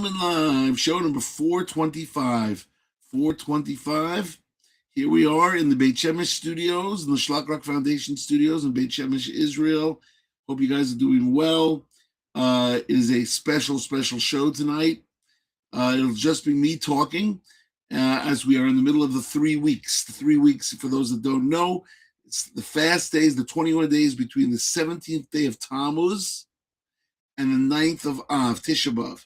gentlemen, live show number 425. 425. Here we are in the Beit Shemesh studios, in the Shlak Rock Foundation studios in Beit Shemesh, Israel. Hope you guys are doing well. It is a special show tonight. It'll just be me talking as we are in the middle of the 3 weeks. The 3 weeks, for those that don't know, it's the fast days, the 21 days between the 17th day of Tammuz and the 9th of Av, Tisha B'Av.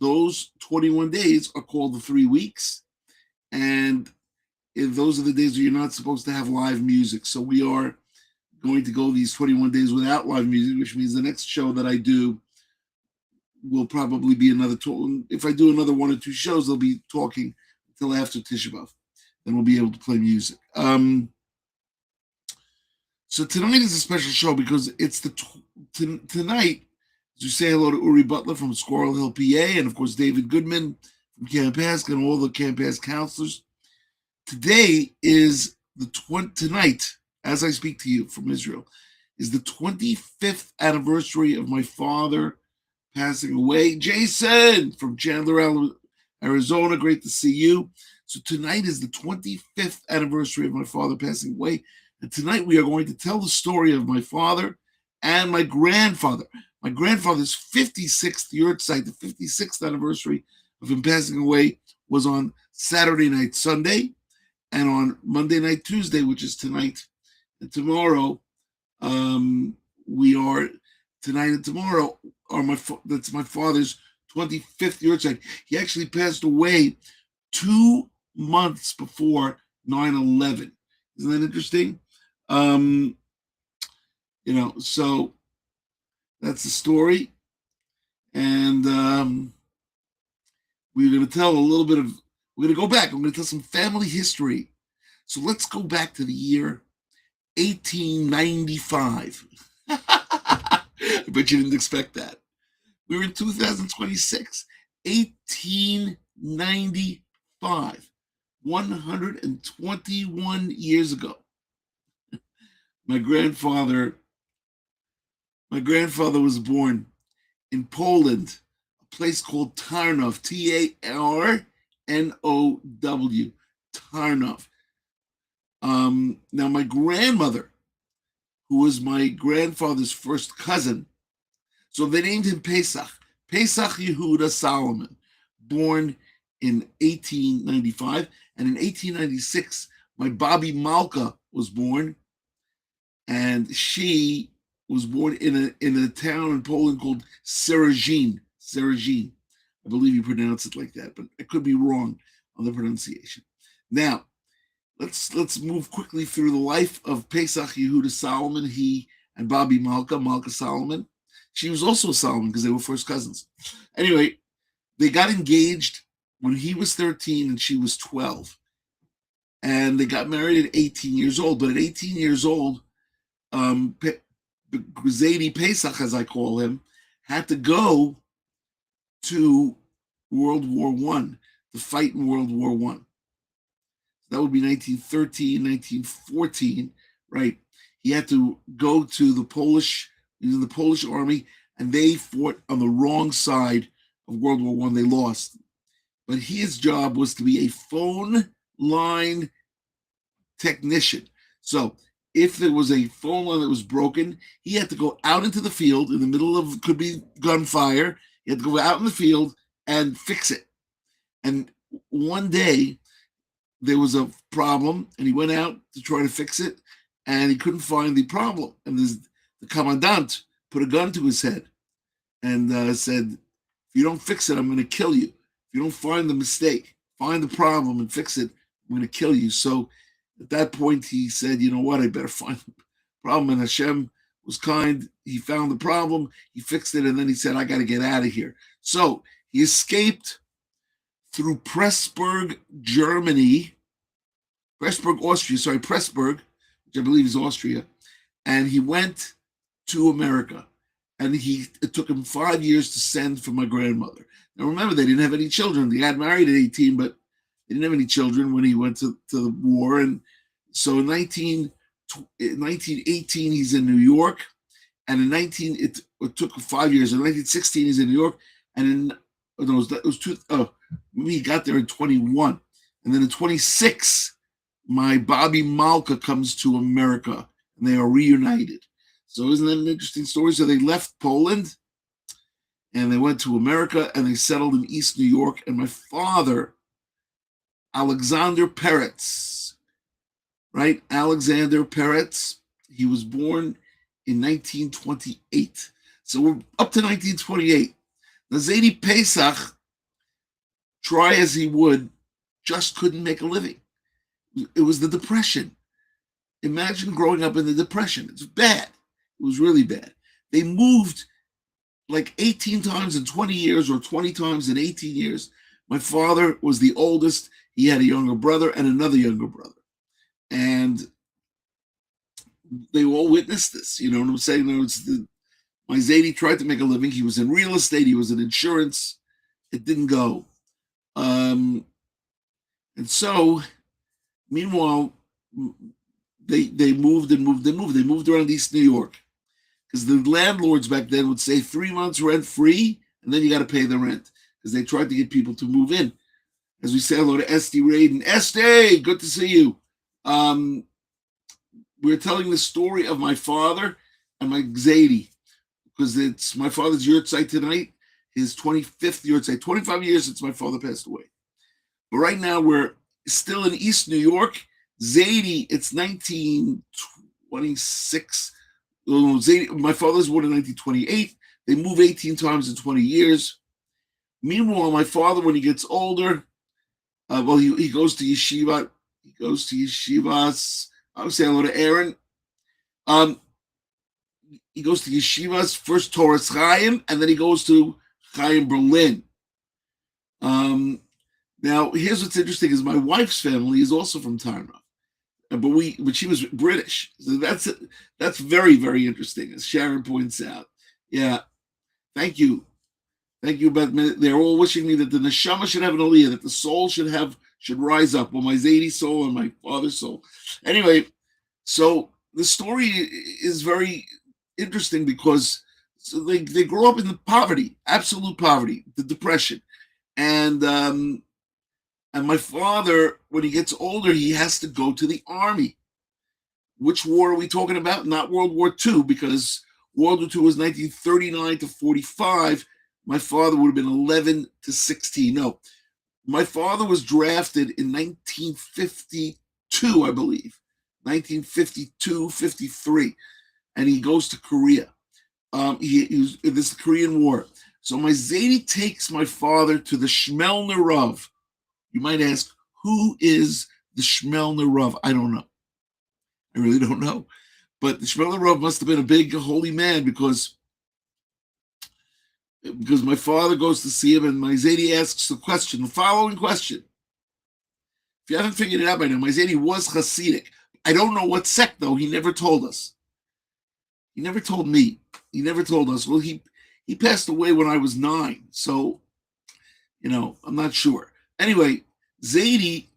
Those 21 days are called the 3 weeks, and those are the days where you're not supposed to have live music. So we are going to go these 21 days without live music, which means the next show that I do will probably be another talk. If I do another 1 or 2 shows, they'll be talking until after Tisha B'Av. Then we'll be able to play music. So tonight is a special show because it's tonight. To say hello to Uri Butler from Squirrel Hill, PA, and of course David Goodman from Camp Hask and all the Camp Hask counselors. Today is tonight, as I speak to you from Israel, is the 25th anniversary of my father passing away. Jason from Chandler, Arizona, great to see you. So tonight is the 25th anniversary of my father passing away, and tonight we are going to tell the story of my father and my grandfather. My grandfather's 56th Yorzeit, the 56th anniversary of him passing away, was on Saturday night, Sunday, and on Monday night, Tuesday, which is tonight and tomorrow. Tonight and tomorrow are that's my father's 25th Yorzeit. He actually passed away 2 months before 9/11. Isn't that interesting? So that's the story, and we're going to tell we're going to go back. I'm going to tell some family history. So let's go back to the year 1895. I bet you didn't expect that. We were in 2026, 1895, 121 years ago. My grandfather was born in Poland, a place called Tarnów, Tarnow, Tarnów. Now, my grandmother, who was my grandfather's first cousin, so they named him Pesach Yehuda Solomon, born in 1895, and in 1896, my Bobby Malka was born, and she was born in a town in Poland called Seragin. I believe you pronounce it like that, but I could be wrong on the pronunciation. Now, let's move quickly through the life of Pesach Yehuda Solomon, he and Bobby Malka Solomon. She was also a Solomon because they were first cousins. Anyway, they got engaged when he was 13 and she was 12. And they got married at 18 years old. But at 18 years old, Zadie Pesach, as I call him, had to go to World War I, to fight in World War I. That would be 1913, 1914, right? He had to go to the Polish army, and they fought on the wrong side of World War I. They lost. But his job was to be a phone line technician. So if there was a phone line that was broken, he had to go out into the field in the middle of, could be gunfire. He had to go out in the field and fix it. And one day there was a problem, and he went out to try to fix it, and he couldn't find the problem. And the commandant put a gun to his head and said, if you don't fix it, I'm going to kill you. If you don't find the mistake, find the problem and fix it, I'm going to kill you. So at that point, he said, you know what, I better find the problem. And Hashem was kind. He found the problem, he fixed it, and then he said, I got to get out of here. So he escaped through Pressburg, Pressburg, which I believe is Austria, and he went to America. And it took him 5 years to send for my grandmother. Now remember, they didn't have any children. They got married at 18, but they didn't have any children when he went to the war. And so in 1918, he's in New York. And it took 5 years. In 1916, he's in New York. And in no, it was two. He got there in 21, and then in 26, my Bobby Malka comes to America, and they are reunited. So isn't that an interesting story? So they left Poland, and they went to America, and they settled in East New York. And my father, Alexander Peretz, right? Alexander Peretz, he was born in 1928. So we're up to 1928. Now, Zaidi Pesach, try as he would, just couldn't make a living. It was the Depression. Imagine growing up in the Depression. It's bad. It was really bad. They moved like 18 times in 20 years or 20 times in 18 years. My father was the oldest. He had a younger brother and another younger brother. And they all witnessed this. You know what I'm saying? My Zaidi tried to make a living. He was in real estate. He was in insurance. It didn't go. And so, meanwhile, they moved and moved and moved. They moved around East New York because the landlords back then would say 3 months rent free, and then you got to pay the rent because they tried to get people to move in. As we say hello to Esty Raiden. Esty, good to see you. We're telling the story of my father and my Zaidi because it's my father's Yorzeit tonight, his 25th Yorzeit, 25 years since my father passed away. But right now we're still in East New York. Zaidi, it's 1926. Zaidi, my father's born in 1928. They move 18 times in 20 years. Meanwhile, my father, when he gets older, he goes to yeshiva. He goes to yeshivas. I would say hello to Aaron. He goes to yeshivas, first Torah Chaim, and then he goes to Chaim Berlin. Now, here's what's interesting: is my wife's family is also from Tyra, but she was British, so that's very, very interesting, as Sharon points out. Yeah, thank you. But they're all wishing me that the neshama should have an aliyah, that the soul should rise up. Well, my Zaidi soul and my father's soul. Anyway, so the story is very interesting because they grow up in the poverty, absolute poverty, the Depression, and my father, when he gets older, he has to go to the army. Which war are we talking about? Not World War II, because World War II was 1939 to 45. My father would have been 11 to 16. No, my father was drafted in 1952, I believe. 1952, 53. And he goes to Korea. He was in this Korean War. So my Zaidi takes my father to the Shmelner Rav. You might ask, who is the Shmelner Rav? I don't know. I really don't know. But the Shmelner Rav must have been a big holy man because my father goes to see him and my Zaidi asks the following question. If you haven't figured it out by now, my Zaidi was Hasidic. I don't know what sect, though. He never told us. He never told me. He never told us. Well, he passed away when I was 9. So, I'm not sure. Anyway, Zaidi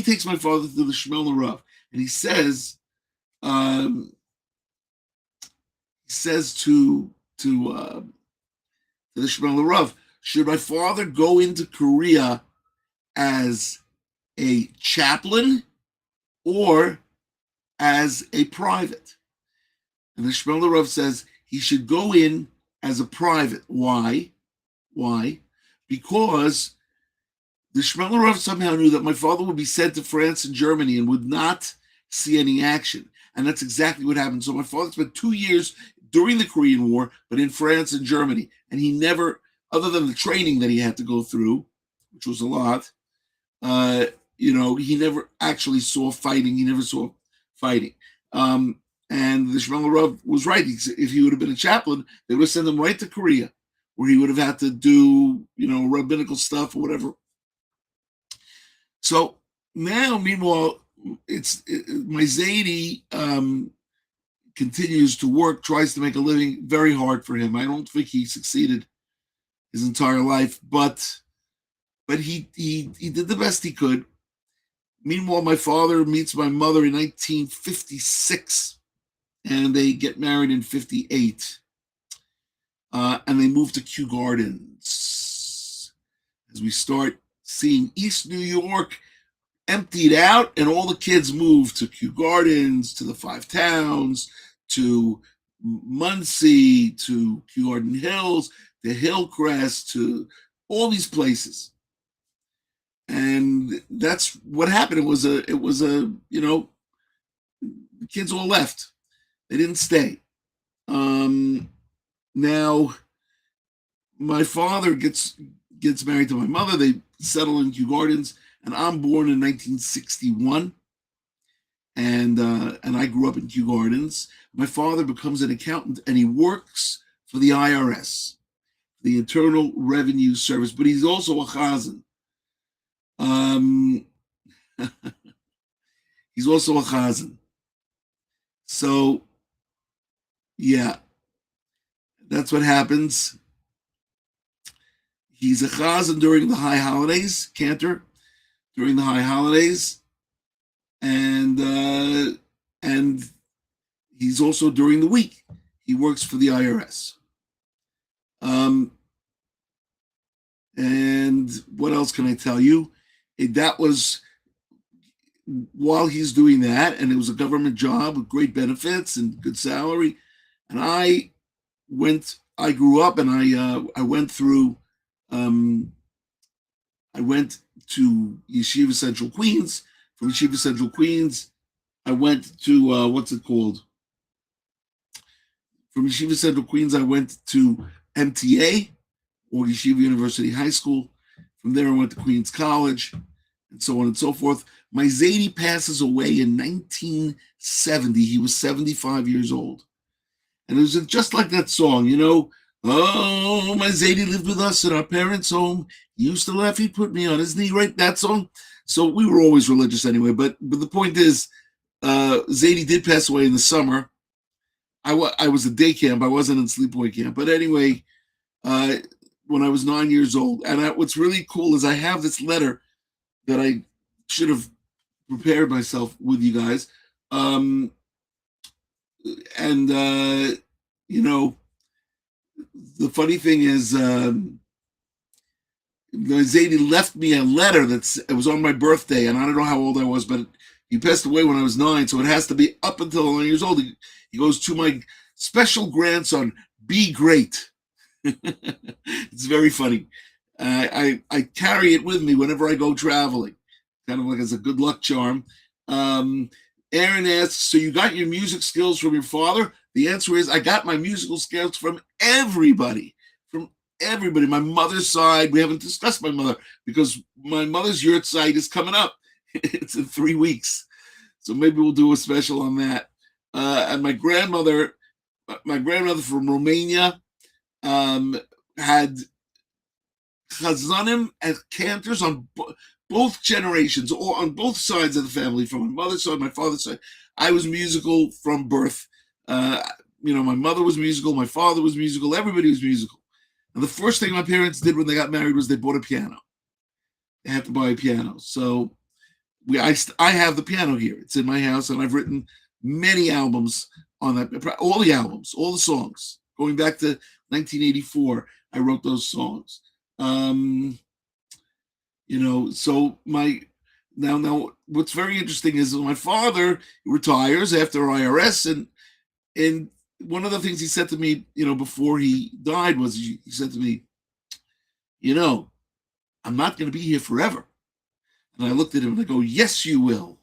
takes my father to the Shmelner Rav, and he says to the Shmelner Rav, should my father go into Korea as a chaplain or as a private? And the Shmelner Rav says he should go in as a private. Why? Because the Shmelner Rav somehow knew that my father would be sent to France and Germany and would not see any action. And that's exactly what happened. So my father spent 2 years during the Korean War, but in France and Germany. And he never, other than the training that he had to go through, which was a lot, he never actually saw fighting. He never saw fighting. And the Shmelner Rav was right. If he would have been a chaplain, they would have sent him right to Korea, where he would have had to do, rabbinical stuff or whatever. So now, meanwhile, my Zaidi continues to work, tries to make a living. Very hard for him. I don't think he succeeded his entire life, but he did the best he could. Meanwhile, my father meets my mother in 1956, and they get married in 58, and they move to Kew Gardens. as we start seeing East New York emptied out, and all the kids moved to Kew Gardens, to the Five Towns, to Muncie, to Kew Garden Hills, to Hillcrest, to all these places. And that's what happened. It was a, the kids all left. They didn't stay. Now, my father gets married to my mother. They settle in Kew Gardens, and I'm born in 1961. And I grew up in Kew Gardens. My father becomes an accountant, and he works for the IRS, the Internal Revenue Service, but he's also a chazan. He's also a chazan. So, yeah, that's what happens. He's a chazan during the high holidays, cantor, during the high holidays, and he's also during the week. He works for the IRS. And what else can I tell you? That was while he's doing that, and it was a government job with great benefits and good salary. And I grew up, and I went through, I went to Yeshiva Central Queens. From Yeshiva Central Queens, I went to, what's it called? From Yeshiva Central Queens, I went to MTA, or Yeshiva University High School. From there, I went to Queens College, and so on and so forth. My Zaidi passes away in 1970. He was 75 years old. And it was just like that song, oh, my Zaidi lived with us in our parents' home. He used to laugh, he'd put me on his knee, right? That song. So we were always religious anyway. But the point is, Zaidi did pass away in the summer. I was at day camp. I wasn't in sleepaway camp. But anyway, when I was 9 years old. And what's really cool is I have this letter that I should have prepared myself with you guys. The funny thing is, Zaidi left me a letter it was on my birthday, and I don't know how old I was, but he passed away when I was 9, so it has to be up until 9 years old. He goes, to my special grandson, be great. It's very funny. I carry it with me whenever I go traveling, kind of like as a good luck charm. Aaron asks, so you got your music skills from your father? The answer is, I got my musical skills from everybody. My mother's side, we haven't discussed my mother, because my mother's Yorzeit is coming up. It's in 3 weeks. So maybe we'll do a special on that. And my grandmother from Romania, had chazanim and cantors on both generations, or on both sides of the family, from my mother's side, my father's side. I was musical from birth. My mother was musical, my father was musical, everybody was musical. And the first thing my parents did when they got married was they bought a piano. They had to buy a piano. So I have the piano here. It's in my house, and I've written many albums on that. All the albums, all the songs, going back to 1984. I wrote those songs. So now what's very interesting is my father retires after IRS, and one of the things he said to me, before he died, was he said to me, I'm not going to be here forever. And I looked at him and I go, yes, you will.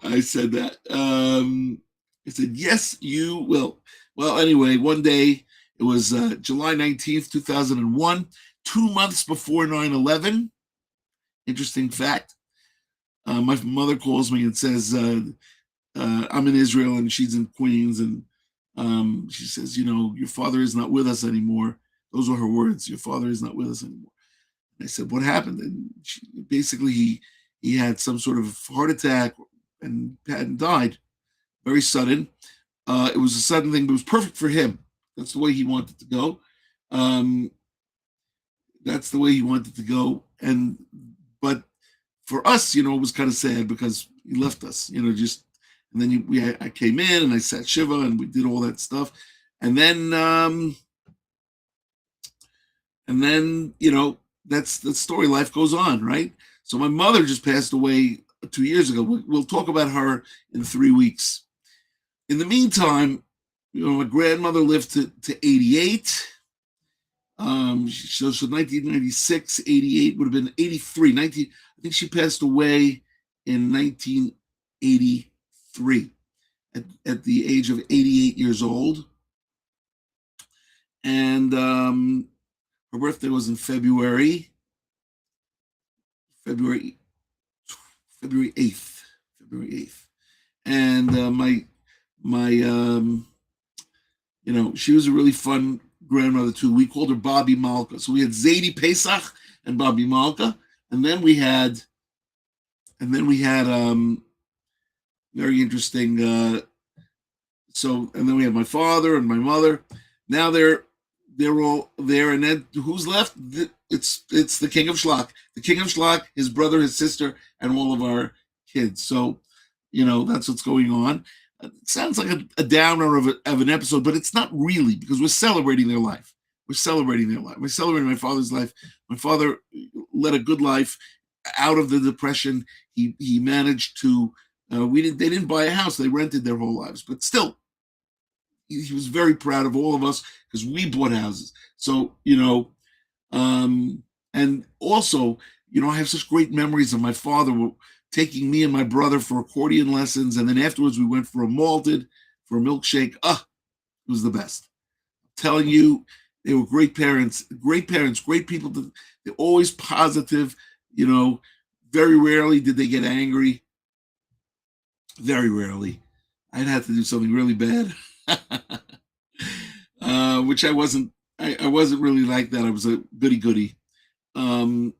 I said that. I said, yes, you will. Well, anyway, one day, it was July 19th, 2001, 2 months before 9/11. Interesting fact. My mother calls me and says, I'm in Israel and she's in Queens, and she says, your father is not with us anymore. Those were her words. Your father is not with us anymore. And I said, what happened? And basically he had some sort of heart attack and hadn't died. Very sudden. It was a sudden thing, but it was perfect for him. That's the way he wanted to go. But for us, it was kind of sad because he left us, and then I came in and I sat Shiva and we did all that stuff. And then that's the story. Life goes on, right? So my mother just passed away 2 years ago. We'll talk about her in 3 weeks. In the meantime, my grandmother lived to 88. So 1996, 88 would have been 83. I think she passed away in 1983 at the age of 88 years old. And her birthday was in February February 8th. February 8th. And she was a really fun grandmother too. We called her Bobby Malka. So we had Zadie Pesach and Bobby Malka, and then we had very interesting. And then we had my father and my mother. Now they're all there, and then who's left? It's the King of Schlock, his brother, his sister, and all of our kids. So, that's what's going on. It sounds like a downer of an episode, but it's not really, because we're celebrating their life. We're celebrating my father's life. My father led a good life out of the Depression. He managed to. They didn't buy a house; they rented their whole lives, but still, he was very proud of all of us because we bought houses. So, and also, I have such great memories of my father taking me and my brother for accordion lessons, and then afterwards we went for a milkshake. It was the best. I'm telling you, they were great parents, great people. They're always positive. Very rarely did they get angry. Very rarely. I'd have to do something really bad, which I wasn't. I wasn't really like that. I was a goody goody. And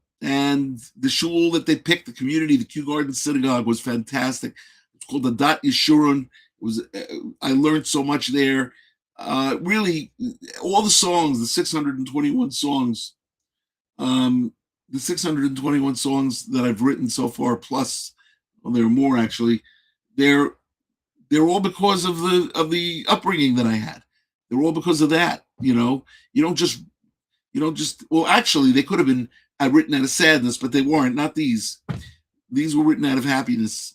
the shul that they picked, the community, the Kew Garden Synagogue, was fantastic. It's called the Dat Yeshurun. I learned so much there. Really, all the songs, the 621 songs, that I've written so far, plus, there are more actually. They're all because of the upbringing that I had. They're all because of that. You don't just. Well, actually, they could have been written out of sadness, but they weren't. Not these. These were written out of happiness.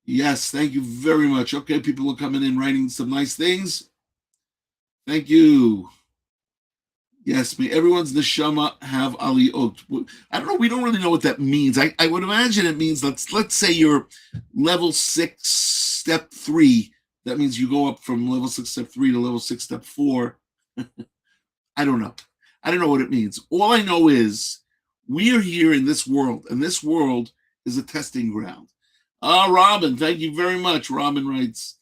Yes, thank you very much. Okay, people are coming in, writing some nice things. Thank you. Yes, may everyone's neshama have aliyot. I don't know. We don't really know what that means. I would imagine it means, let's say you're level 6, step 3. That means you go up from level 6, step 3 to level 6, step 4. I don't know. I don't know what it means. All I know is we are here in this world, and this world is a testing ground. Robin, thank you very much. Robin writes,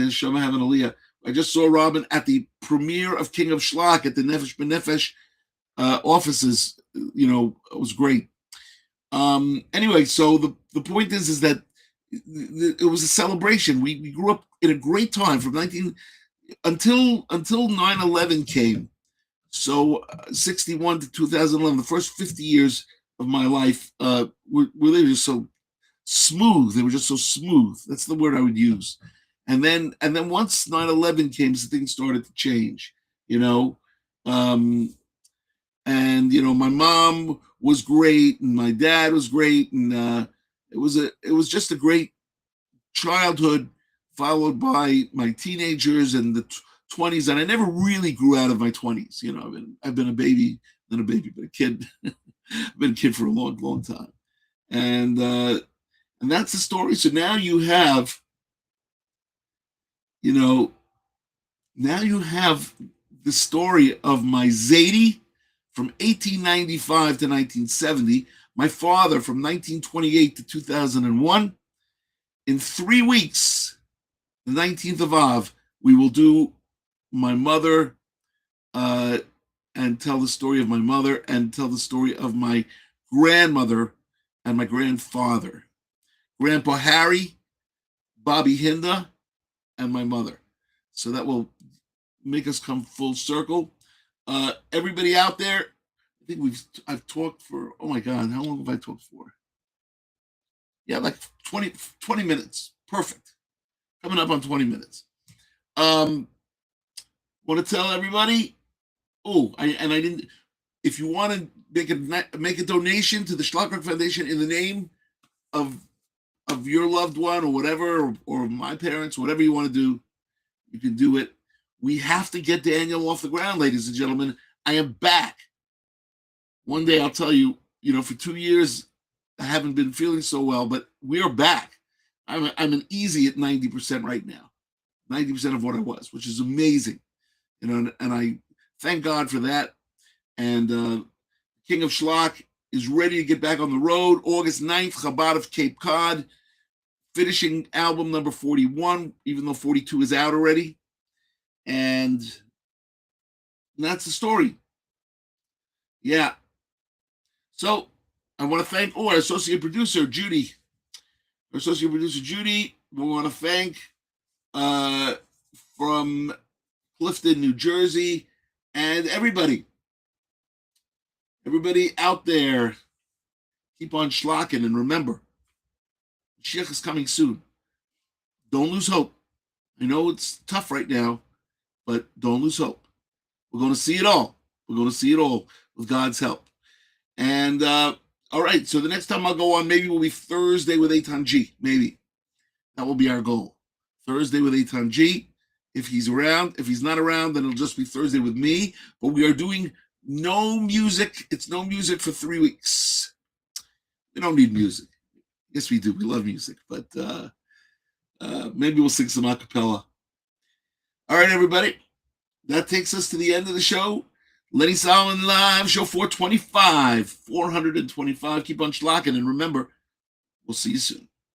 Shama have an aliyah. I just saw Robin at the premiere of King of Schlock at the Nefesh B'Nefesh offices. It was great. Anyway, so the point is that it was a celebration. We grew up in a great time from until 9/11 came. So 61 to 2011, the first 50 years of my life, were just so smooth. They were just so smooth. That's the word I would use. And then once 9/11 came, things started to change. My mom was great, and my dad was great, and it was just a great childhood, followed by my teenagers and the 20s, and I never really grew out of my 20s. I've been a baby, then a baby, but a kid. I've been a kid for a long, long time, and that's the story. So now you have, the story of my Zadie from 1895 to 1970, my father from 1928 to 2001. In 3 weeks, the 19th of Av, we will do my mother, and tell the story of my mother, and tell the story of my grandmother and my grandfather, Grandpa Harry, Bobby Hinda, and my mother. So that will make us come full circle. Everybody out there, I think I've talked for, oh my God, how long have I talked for? Yeah, like 20 minutes. Perfect. Coming up on 20 minutes. Want to tell everybody I didn't. If you want to make a donation to the Schlockrock Foundation in the name of your loved one or whatever, or my parents, whatever you want to do, you can do it. We have to get Daniel off the ground, ladies and gentlemen. I am back. One day I'll tell you, for 2 years, I haven't been feeling so well, but we are back. I'm an easy at 90% right now, 90% of what I was, which is amazing. And I thank God for that. And King of Schlock is ready to get back on the road. August 9th, Chabad of Cape Cod, finishing album number 41, even though 42 is out already. And that's the story. Yeah. So I want to thank our associate producer, Judy. Our associate producer, Judy. We want to thank from Clifton, New Jersey, and everybody out there. Keep on schlocking, and remember, Mashiach is coming soon. Don't lose hope. I know it's tough right now, but don't lose hope. We're going to see it all. We're going to see it all with God's help. And all right, so the next time I'll go on, maybe will be Thursday with Eitan G. Maybe that will be our goal. Thursday with Eitan G. If he's around, if he's not around, then it'll just be Thursday with me. But we are doing no music. It's no music for 3 weeks. We don't need music. Yes, we do. We love music, but maybe we'll sing some a cappella. All right, everybody. That takes us to the end of the show. Lenny Solomon Live, show 425. 425. Keep on schlocking. And remember, we'll see you soon.